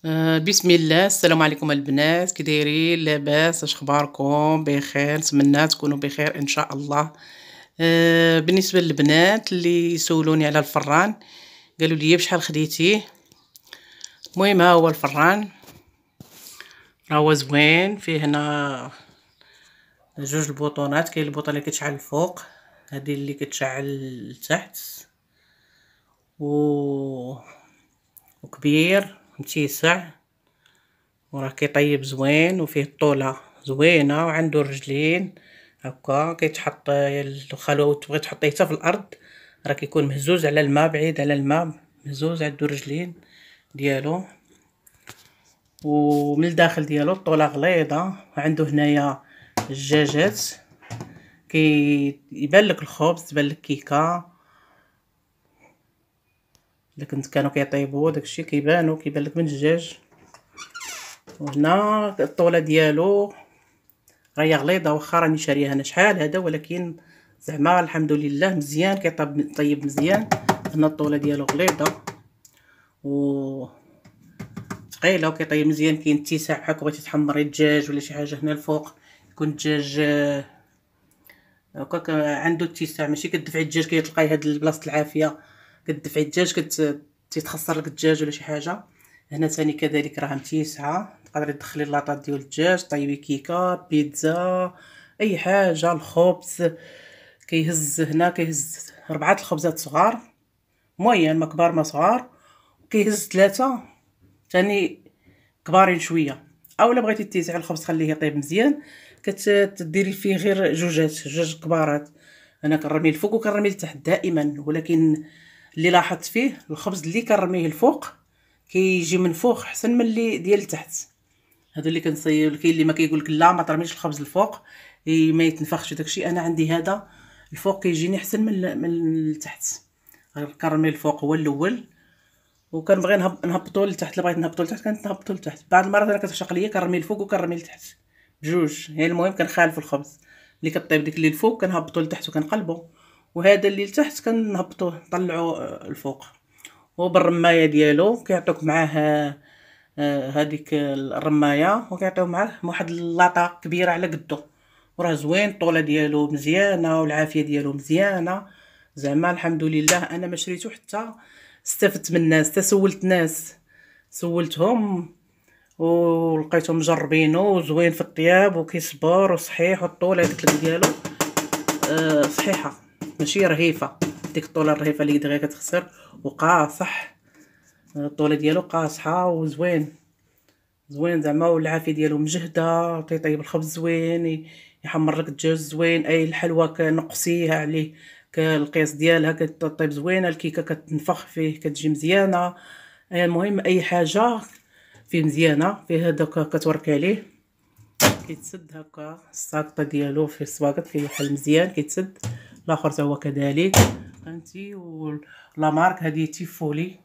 بسم الله. السلام عليكم البنات، كي دايرين؟ لاباس؟ اش اخباركم؟ بخير؟ نتمنى تكونوا بخير ان شاء الله. بالنسبه للبنات اللي سولوني على الفران، قالوا لي بشحال خديتيه. المهم ها هو الفران، هو زوين. فيه هنا جوج البوطونات، كاين البوطه اللي كتشعل الفوق، هذه اللي كتشعل لتحت، وكبير متيسع، وراه كيطيب زوين، وفيه الطوله زوينه، وعنده رجلين هكا كيتحط. الخلو تبغي تحطيه حتى في الارض، راه كيكون مهزوز على الماء، بعيد على الماء، مهزوز. عنده رجلين ديالو، ومن الداخل ديالو الطوله غليظه. وعنده هنايا الدجاجات، كيبان لك الخبز، تبان لك كيكه. الا كنت كانوا كيطيبوا داكشي كيبان لك من الدجاج. وهنا الطوله ديالو راهي غليظه، واخا راني شاريها انا شحال هذا، ولكن زعما الحمد لله مزيان، كيطيب مزيان. هنا الطوله ديالو غليظه و ثقيله، وكيطيب مزيان. كاين اتساع بحال بغيتي تحمري الدجاج ولا شي حاجه هنا الفوق، يكون الدجاج هكاك عنده اتساع، ماشي كتدفعي الدجاج كتلقاي هاد البلاصه العافيه، كتدفعي الدجاج تيتخسر لك الدجاج ولا شي حاجه. هنا ثاني كذلك راه متيسعه، تقدري تدخلي لاطاط ديال الدجاج، طيبي كيكه، بيتزا، اي حاجه، الخبز. كيهز 4 الخبزات صغار، موين، ما كبار ما صغار، كيهز 3 ثاني كبارين شويه. اولا بغيتي تيسعي الخبز تخليه يطيب مزيان، كتديري فيه غير جوج كبارات. انا كنرمي الفوق وكنرمي لتحت دائما، ولكن اللي لاحظت فيه الخبز اللي كنرميه الفوق كيجي من فوق احسن من اللي ديال التحت. هادو اللي كنصيب. كاين اللي ما كيقول لك لا ما ترميش الخبز الفوق ما يتنفخش داكشي، انا عندي هذا الفوق كيجيني احسن من التحت. كنرمي الفوق هو الاول، وكنبغي نهبطو لتحت. الا بغيت نهبطو لتحت كنهبطو لتحت. بعض المرات انا كتفشق ليا كنرمي الفوق وكنرمي لتحت بجوج. هي المهم كنخالف الخبز اللي كطيب ديك اللي الفوق كنهبطو لتحت وكنقلبو، وهذا اللي لتحت كنهبطو نطلعو الفوق. وبالرمايه ديالو كيعطوك معاه هذيك الرمايه، وكيعطيو معاه واحد اللاطه كبيره على قدو، وراه زوين. الطوله ديالو مزيانه، والعافيه ديالو مزيانه، زعما الحمد لله. انا ما شريتو حتى استفدت من الناس، سولت ناس، سولتهم ولقيتهم مجربينو زوين في الطياب، وكيصبر وصحيح. والطوله قلت لك ديالو صحيحه، ماشي رهيفه، ديك الطوله الرهيفه اللي دغيا كتخسر، وقاصح. الطوله ديالو قاصحه وزوين زوين زعما، والعافيه ديالو مجهده، تيطيب الخبز زوين، يحمر لك الدجاج زوين. اي الحلوى كنقصيها عليه، القياس ديالها كطيب زوينه. الكيكه كتنفخ فيه كتجي مزيانه. المهم اي حاجه فيه مزيانه. فيه هذاك كتوركي عليه كيتسد هكا، الساقطه ديالو فيه السواقط فيه حل مزيان كيتسد. الاخر حتى هو كذلك فهمتي. ولا مارك هذه تيفولي،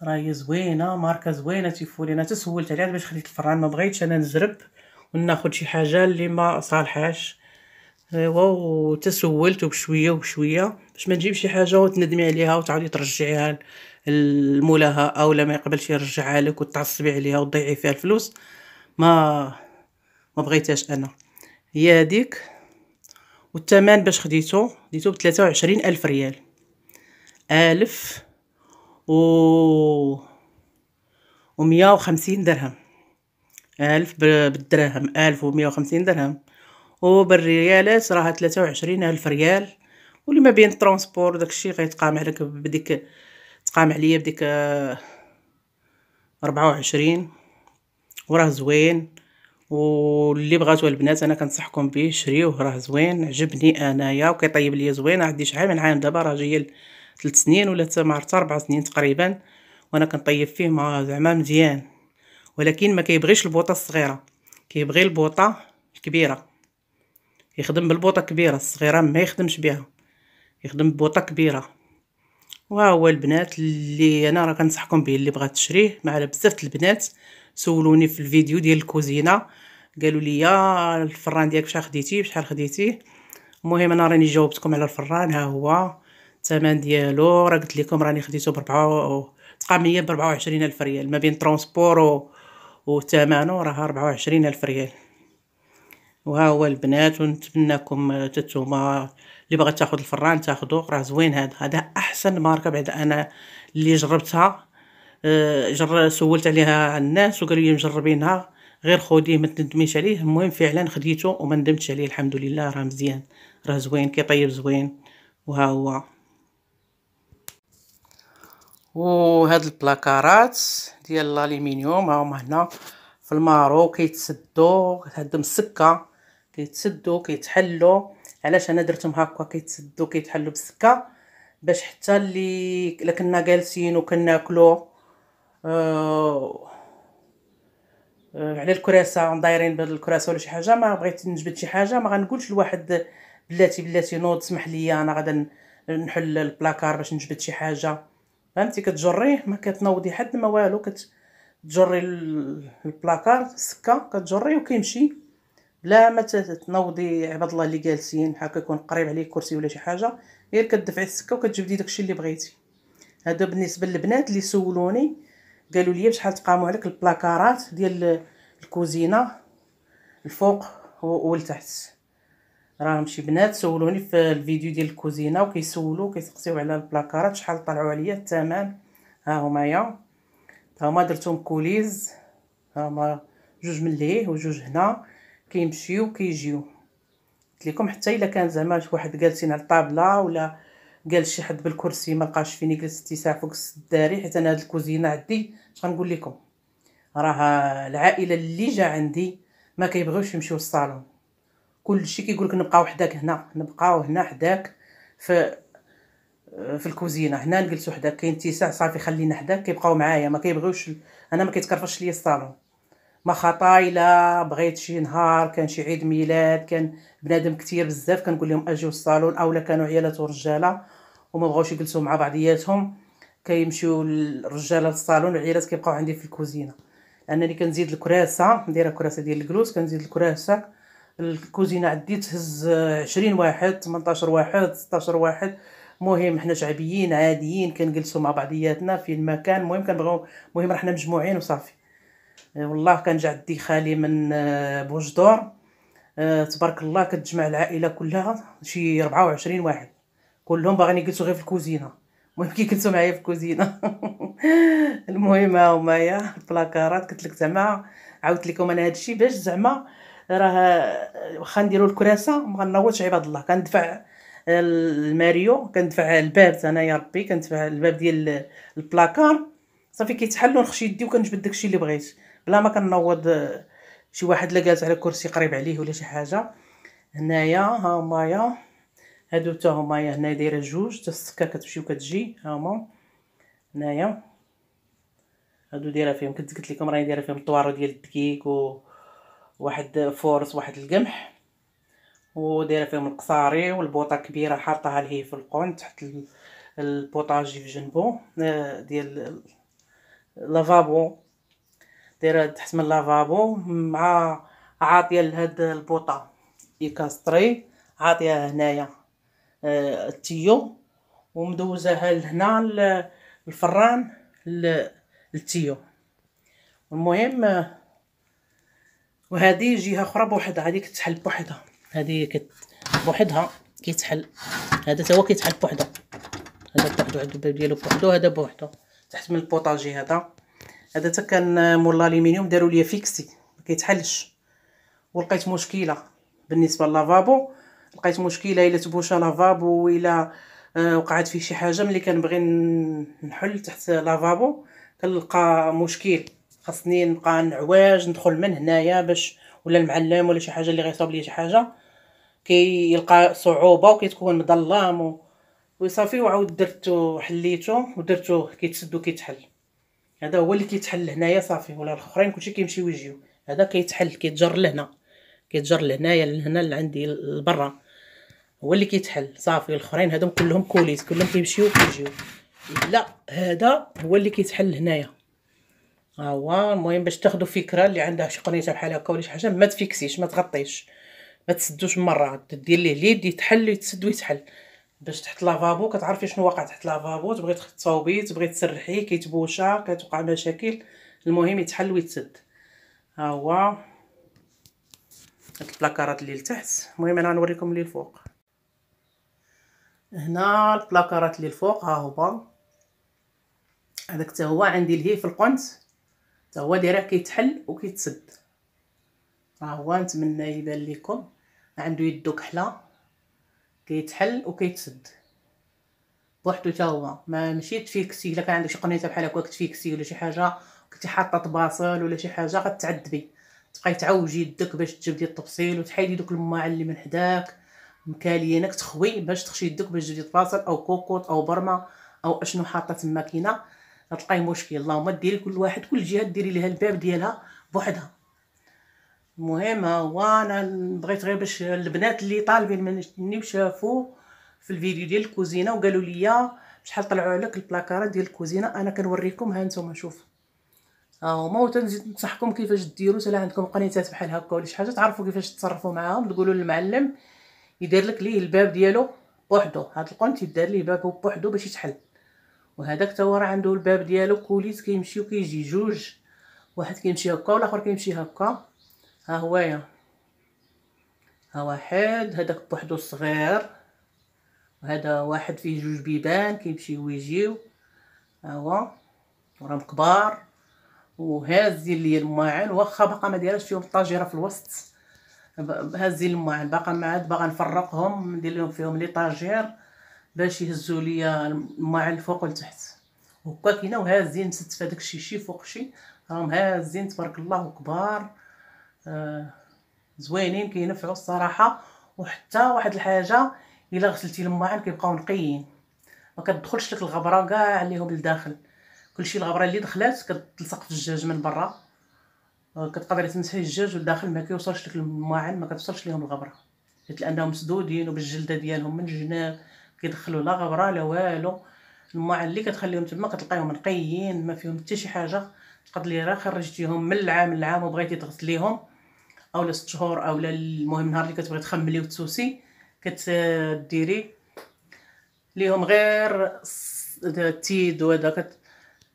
راهي زوينه، ماركه زوينه تيفولي. انا تسولت عليها باش خديت الفران، ما بغيتش انا نجرب وناخذ شي حاجه اللي ما صالحاش. ايوا وتسولت بشويه وبشويه باش ما نجيب شي حاجه وتندمي عليها وتعاودي ترجعيها لمولاها، اولا ما يقبلش يرجعها لك وتعصبي عليها وتضيعي فيها الفلوس. ما ما بغيتهاش انا. هي هذيك. والثمن باش خديته ب 23,000 ريال. 1000 و 150 درهم. 1000 بالدراهم 1150 درهم، وبالريالات راها 23,000 ريال. واللي ما بين الترونسبور داكشي غيتقام عليك بديك، تقام عليا بديك 24. وراه زوين. واللي بغاتو البنات انا كنصحكم به شريوه، راه زوين، عجبني انايا، وكيطيب ليا زوين. عندي شحال من عام دابا، راه جايه 3 سنين ولا حتى ما عرفت 4 سنين تقريبا، وانا كنطيب فيه ما زعما مزيان. ولكن ما كيبغيش البوطه الصغيره، كيبغي البوطه الكبيره. يخدم بالبوطه كبيره، الصغيره ما يخدمش بها، يخدم ببوطه كبيره. وها هو البنات اللي انا راه كنصحكم به، اللي بغات تشريه. مع بزاف البنات سولوني في الفيديو ديال الكوزينه، قالوا لي الفران ديالك بشحال خديتيه بشحال خديتيه. المهم انا راني جاوبتكم على الفران. ها هو الثمن ديالو، راه قلت لكم راني خديته ب تبقى 100 ب24 ألف ريال، ما بين ترونسبور وثمنه راه 24 ألف ريال. وها هو البنات، ونتمنىكم نتوما اللي باغا تاخذ الفران تاخذوه، راه زوين. هذا احسن ماركه بعد انا اللي جربتها. سولت عليها الناس وقالوا لي مجربينها، غير خذيه ما تندميش عليه. المهم فعلا خديته وما ندمتش عليه، الحمد لله. راه مزيان، راه زوين، كيطيب زوين. وها هو. وهاد البلاكارات ديال الالومنيوم ها هما هنا في المارو، كيتسدوا هاد مسكه، كيتسدوا كيتحلوا. علاش انا درتهم هكا كيتسدوا كيتحلوا بالسكه؟ باش حتى اللي الا كنا جالسين وكناكلو على الكراسه دايرين بهاد الكراسه ولا شي حاجه، ما بغيت نجبد شي حاجه، ما غنقولش لواحد بلاتي نوض سمح لي انا غادا نحل البلاكار باش نجبد شي حاجه. فهمتي؟ كتجريه ما كتنوضي حد ما والو، كتجري البلاكار السكه كتجريه وكيمشي بلا ما تنوضي. عباد الله اللي جالسين هكا يكون قريب عليك كرسي ولا شي حاجه، غير كتدفعي السكه وكتجبدي داكشي اللي بغيتي. هذا بالنسبه للبنات اللي سولوني قالوا لي بشحال تقاموا عليك البلاكارات ديال الكوزينه الفوق والتحت. راهم شي بنات سولوني في الفيديو ديال الكوزينه وكيسولوا كيسقسيو على البلاكارات شحال طلعوا عليا الثمن. ها هما درتهم كوليز، ها هما جوج من ليه وجوج هنا، كيمشيو كيجيو. قلت لكم حتى الا كان زعما شي واحد جالسين على الطابله ولا جالس شي حد بالكرسي ما لقاش فين يجلس تيساع فوق الداري، حيت انا هاد الكوزينه عندي اش غنقول لكم، راه العائله اللي جا عندي ما كيبغيوش يمشيو للصالون. كلشي كيقول لك نبقاو حداك هنا، نبقاو هنا حداك في الكوزينه هنا نجلسوا حداك، كاين اتساع صافي خلينا حداك. كيبقاو معايا ما كيبغيوش، انا ما كيتكرفش ليا الصالون. ما خطا الا بغيت شي نهار كان شي عيد ميلاد كان بنادم كتير بزاف كنقول لهم اجيو الصالون، اولا كانوا عيالات ورجاله وما بغاوش يجلسوا مع بعضياتهم كيمشيو الرجاله للصالون والعيالات كيبقاو عندي في الكوزينه. لانني كنزيد الكراسه، ندير كراسه ديال الجلوس، كنزيد الكراسه. الكوزينه عندي تهز 20 واحد 18 واحد 16 واحد. مهم حنا شعبيين عاديين كنجلسوا مع بعضياتنا في المكان. المهم كنبغيو، المهم حنا مجموعين وصافي. والله كان جا عندي خالي من بوجدور، تبارك الله كتجمع العائله كلها شي 24 واحد، كلهم باغيين يجلسوا غير في الكوزينه. المهم كيجلسوا معايا في الكوزينه. المهم ها هما يا البلاكارات. قلت لك زعما عاودت لكم انا هادشي باش زعما راه واخا نديروا الكراسه ما غنوضش عباد الله. كندفع الماريو، كندفع الباب انا يا ربي، كندفع الباب ديال البلاكار صافي كيتحل ونخشي يدي وكنجبد داكشي اللي بغيت بلا ما كنوض شي واحد لا جالس على كرسي قريب عليه ولا شي حاجه. هنايا ها هما هادو حتى هما هنا دايره جوج، حتى السكه كتمشي وكتجي. ها هما هنايا هادو دايره فيهم، كنت قلت لكم راني دايره فيهم الطوارو ديال الدقيق وواحد فورس واحد القمح، ودايره فيهم القصاري والبوطه كبيره حاطاها لهي في القون تحت البوطاجي في جنبو ديال لافابو، دايره تحت من لافابو مع عاطيه لهاد البوطه يكاستري، عاطيه هنايا التيو ومدوزاها لهنا الفران للتيو. المهم وهذه جهه اخرى بوحدها، هذه كتحل بوحدها، هذه بوحدها كيتحل. هذا تا هو كيتحل بوحدو، هذا بوحدو عنده الباب ديالو بوحدو، هذا بوحدو تحت من البوطاجي. هذا حتى كان مول الالومنيوم داروا لي فيكسي ما كيتحلش. ولقيت مشكله بالنسبه للافابو، لقيت مشكله الا تبوشا لافابو الا وقعت فيه شي حاجه. ملي كنبغي نحل تحت لافابو كنلقى مشكل، خاصني نبقى نعواج ندخل من هنايا باش، ولا المعلم ولا شي حاجه اللي غيصاوب لي شي حاجه كيلقى صعوبه وكتكون مظلام وصافي. وعاود درتو حليتو ودرتو كيتسد وكيتحل. هذا هو اللي كيتحل هنايا صافي، ولا الاخرين كلشي كيمشيو ويجيو. هذا كيتحل كيتجر لهنا، كيتجر لهنايا لهنا اللي عندي لبرا هو اللي كيتحل صافي. الاخرين هذوم كلهم كوليس، كلهم كيمشيو وكيجيو. لا هذا هو اللي كيتحل هنايا. ها هو. المهم باش تاخذوا فكره اللي عندها شي قنيته بحال هكا ولا شي حاجه، ما تفيكسيش ما تغطيش ما تسدوش مره، دير ليه اليد يتحل ويتسد ويتحل. باش تحط لافابو كتعرفي شنو واقع تحت لافابو، تبغي تصاوبي تبغي تسرحيه كيتبوشا كتوقع مشاكل، المهم يتحل ويتسد. ها هو هاد البلاكارات اللي لتحت. المهم انا غنوريكم اللي الفوق. هنا البلاكارات اللي الفوق ها هو هذاك حتى هو عندي لهيه في القنت، حتى هو دايره كيتحل وكيتسد. ها هو نتمنى يبان لكم، عنده يدو كحله كيتحل وكيتسد بوحدو حتى هو، ما ماشي تفيكسي. الا كان عندك شي قنيته بحال هكا كتفيكسي ولا شي حاجه كنتي حاطه طباصل ولا شي حاجه غتعذبي، تبقاي تعوجي يدك باش تجبدي الطبسيل وتحيدي دوك الماعن اللي من حداك مكاليينك، تخوي باش تخشي يدك باش تجبدي طباصل او كوكوط او برمه او اشنو حاطه تما كاينه، غتلقاي مشكل. اللهم ديري كل واحد كل جهه ديري ليها الباب ديالها بوحدها. المهم ها هو انا بغيت غير باش البنات اللي طالبين مني وشافوا في الفيديو ديال الكوزينه وقالوا لي شحال طلعوا لك البلاكارات ديال الكوزينه، انا كنوريكم. ها نتوما شوف ها هما، وتنزيد ننصحكم كيفاش ديروا. الا عندكم قنيتات بحال هكا ولا شي حاجه تعرفوا كيفاش تتصرفوا معاهم، تقولوا للمعلم يدير لك ليه الباب ديالو بوحدو. هاد القنت يدار ليه باب بوحدو باش يتحل، وهذاك حتى هو راه عنده الباب ديالو كوليس كيمشي وكيجي جوج، واحد كيمشي هكا والاخر كيمشي هكا. ها هوايا ها واحد هذاك بوحدو صغير، وهذا واحد فيه جوج بيبان كيمشيو ويجيو. ها هو راهم كبار وهازين ليا الماعن، واخا باقا ما دايرش فيهم الطاجيره في الوسط، هازين الماعن باقا ما عاد باغا نفرقهم ندير لهم فيهم لي طاجير باش يهزوا ليا الماعن الفوق والتحت. وهكا كاينه وهازين مستفه داكشي شي فوق شي، راهم هازين تبارك الله وكبار زوينين كينفعوا الصراحه. وحتى واحد الحاجه الا غسلتي الماعن كيبقاو نقيين، ما كتدخلش لك الغبره كاع عليهم لداخل، كلشي الغبره اللي دخلات كتلصق في الدجاج من برا، كتقدري تمسحي الدجاج والداخل ما كيوصلش لك الماعن، ما كتوصلش ليهم الغبره، حيت لانهم مسدودين وبالجلده ديالهم من الجناب كيدخلوا لا غبره لا والو. الماعن اللي كتخليهم تما كتلقايهم نقيين ما فيهم حتى شي حاجه. تقدري راه خرجتيهم من العام وبغيتي تغسليهم اولا 6 شهور اولا المهم نهار اللي كتبغي تخملي وتسوسي كتديري ليهم غير التيد وهذا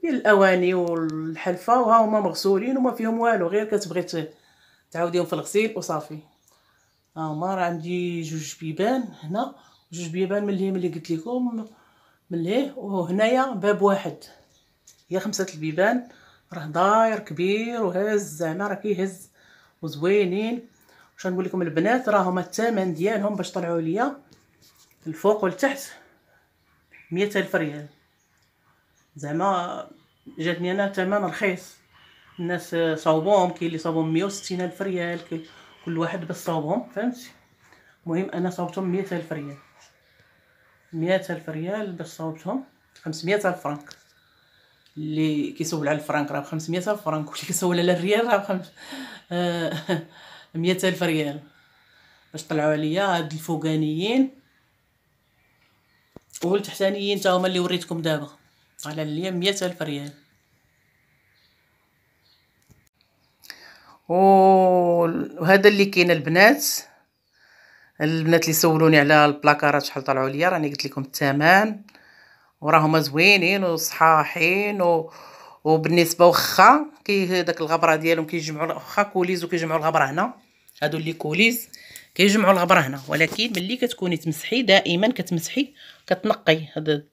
ديال الاواني والحلفه، وها هما مغسولين وما فيهم والو، غير كتبغي تعاوديهم في الغسيل وصافي. ها هما راه عندي جوج بيبان هنا، جوج بيبان ملي قلت لكم من لهيه، وهنايا باب واحد. هي 5 البيبان، راه داير كبير وهاز زعما راه كيهز وزوينين. واش نقول لكم البنات راهم الثمن ديالهم باش طلعوا ليا الفوق والتحت 100,000 ريال، زعما جاتني انا ثمن رخيص. الناس صاوبوهم، كاين اللي صاوبهم 160,000 ريال، كل واحد باش صاوبهم فهمتي. المهم انا صاوبتهم 100,000 ريال، 100,000 ريال باش صاوبتهم 500,000 فرنك. اللي كيسول على الفرنك راه ب 500,000 فرنك، واللي كيسول على الريال راه ب 100,000 ريال باش طلعوا عليا هاد الفوقانيين. والتحتانيين تا هما اللي وريتكم دابا على ليا 100,000 ريال. وهذا اللي كاين البنات اللي سولوني على البلاكارات شحال طلعوا ليا، راني قلت لكم الثمن وراهما زوينين وصحاحين وبالنسبه واخا داك الغبره ديالهم كيجمعوا واخا كوليز وكيجمعوا الغبره هنا، هادو اللي كوليز كيجمعوا الغبره هنا، ولكن ملي كتكوني تمسحي دائما كتمسحي كتنقي هذا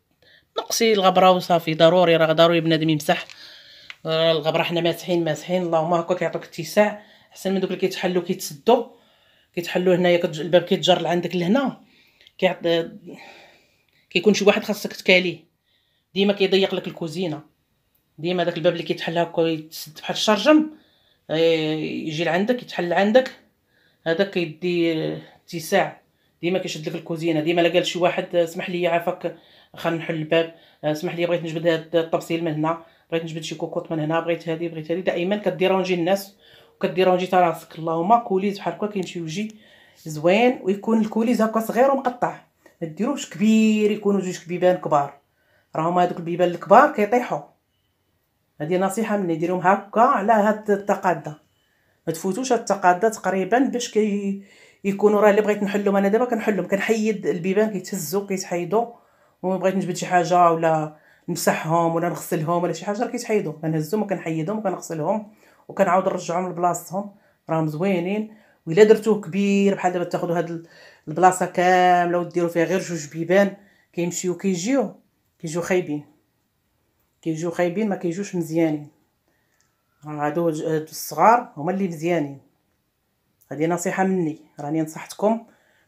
نقصي الغبره وصافي. ضروري راه ضروري بنادم يمسح الغبره. حنا ماسحين اللهم هكا كيعطيك اتساع احسن من دوك اللي كيتحلوا كيتحلوا هنايا الباب كيتجر لعندك لهنا، كيكون شي واحد خاصك تكاليه، ديما كيضيق لك الكوزينه. ديما داك الباب اللي كيتحل هكا يتسد بحال الشرجم يجي لعندك يتحل عندك، هذا كيدي اتساع، ديما كيشد لك الكوزينه. ديما لا قال شي واحد اسمح لي عافاك خلينا نحل الباب، اسمح لي بغيت نجبد هاد الطبسيل من هنا، بغيت نجبد شي كوكوط من هنا، بغيت هذه دائما كديرونجي الناس وكديرونجي تا راسك. اللهم كوليز بحال هكا كيمشي ويجي زوين، ويكون الكوليز هكا صغير ومقطع، ما ديروش كبير، يكونوا جوج بيبان كبار. راهم هذوك البيبان الكبار كيطيحوا، هذه نصيحه مني، ديروهم هكا على هاد التقاده ما تفوتوش هاد التقاضى تقريبا باش يكونوا. راه اللي بغيت نحلهم انا دابا كنحلهم، كنحيد البيبان كيتهزوا كيتحيدوا، وما بغيت نجبد شي حاجه ولا نمسحهم ولا نغسلهم ولا شي حاجه راه كيتحيدوا، كنهزهم وكنحيدهم وكنغسلهم وكنعاود نرجعهم لبلاصتهم. راهم زوينين. وإلا درتوه كبير بحال دابا تاخذوا هاد البلاصه كامله وديروا فيها غير جوج بيبان، كيمشيو كيجيو خايبين، كيجيو خايبين، ما كيجوش مزيانين. هادو الصغار هما اللي مزيانين. هذه نصيحه مني، راني نصحتكم.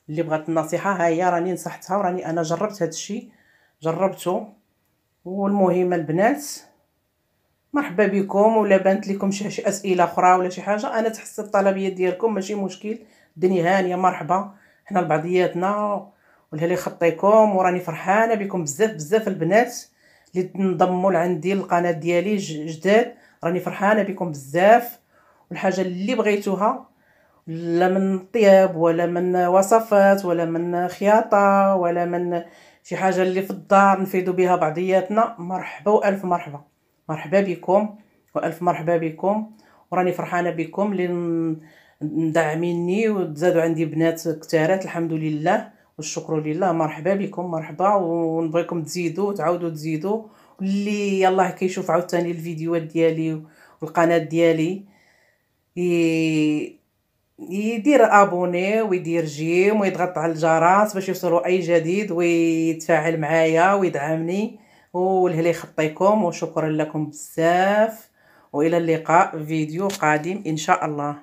اللي بغات النصيحه ها هي، راني نصحتها وراني انا جربت هذا الشيء، جربته. والمهم البنات، مرحبا بكم. ولا بانت لكم شي اسئله اخرى ولا شي حاجه، انا تحت الطلبيه ديالكم ماشي مشكل. الدنيا هانيه، مرحبا، حنا لبعضياتنا. والهلا يخطيكم. وراني فرحانه بكم بزاف بزاف البنات اللي انضموا لعندي القناه ديالي جداد. راني فرحانه بكم بزاف. والحاجه اللي بغيتوها، لا من طياب ولا من وصفات ولا من خياطه ولا من شي حاجه اللي في الدار نفيدوا بها بعضياتنا، مرحبا والف مرحبا. مرحبا بكم والف مرحبا بكم. وراني فرحانه بكم اللي مدعميني، وتزادوا عندي بنات كثارات الحمد لله والشكر لله. مرحبا بكم، مرحبا. ونبغيكم تزيدوا وتعاودوا تزيدوا. واللي يلاه كيشوف عاوتاني الفيديوهات ديالي والقناه ديالي يدير ابوني ويدير جيم ويضغط على الجرس باش يوصلوا اي جديد، ويتفاعل معايا ويدعمني. والهلا يخطيكم. وشكرا لكم بزاف، والى اللقاء في فيديو قادم ان شاء الله.